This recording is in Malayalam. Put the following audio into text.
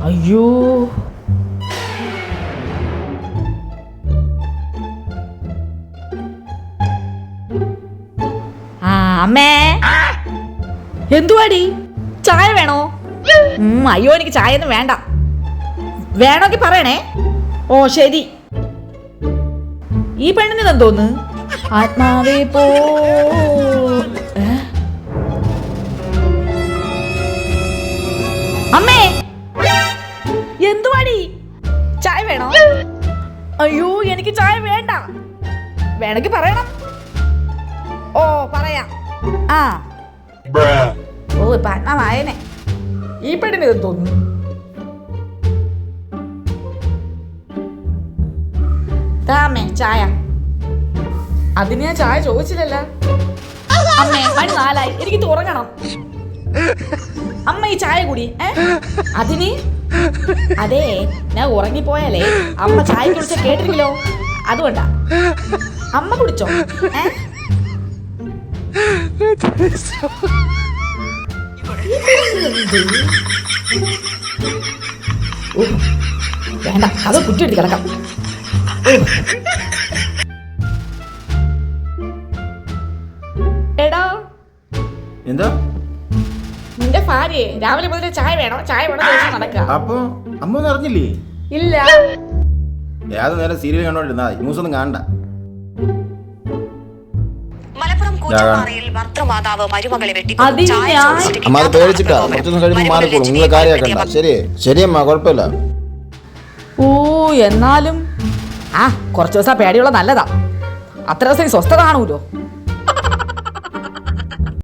അയ്യോ, അമ്മേ എന്തുവാടി? ചായ വേണോ? അയ്യോ, എനിക്ക് ചായ ഒന്നും വേണ്ട. വേണമെങ്കിൽ പറയണേ. ഓ ശരി. ഈ പെണ്ണിന് എന്തോന്ന്? ആത്മാവേ പോ. അമ്മേ എന്തുവാടി? ചായ വേണോ? അയ്യോ, എനിക്ക് ചായ വേണ്ട. വേണമെങ്കിൽ പറയണം. ഓ പറയാം. ആ ഓ ഇപ്പൊ ആത്മാവായനെ. ഈ പെണ്ണിന് തോന്നുന്നു. താമേ ചായ. അതിന് ഞാൻ ചായ ചോദിച്ചില്ലല്ലോ. അമ്മേ മണി 4 എനിക്ക് ഉറങ്ങണം. അമ്മ ഈ ചായ കൂടി. അതിന് അതെ, ഞാൻ ഉറങ്ങിപ്പോയാലേ അമ്മ ചായ കുടിച്ച കേട്ടിരിക്കല്ലോ. അതുകൊണ്ടാ. അമ്മ കുടിച്ചോ? വേണ്ട, അത് കുറ്റിയെടുത്ത് കിടക്കാം. എടാ, എന്താ നിന്റെ ഭാര്യയെ രാവിലെ മുതലേ ചായ വേണോ ചായ വേണോ നടക്കുക. അപ്പൊ അമ്മ ഒന്നും അറിഞ്ഞില്ലേ? ഇല്ല. ഏത് നേരം സീരിയൽ കണ്ടോണ്ടിരുന്നാ ന്യൂസ് ഒന്നും കാണണ്ട. ശരിയമ്മ, കുഴപ്പമില്ല. ഓ എന്നാലും കുറച്ചു ദിവസം പേടിയുള്ള നല്ലതാ. അത്ര ദിവസം സ്വസ്ഥത കാണൂലോ.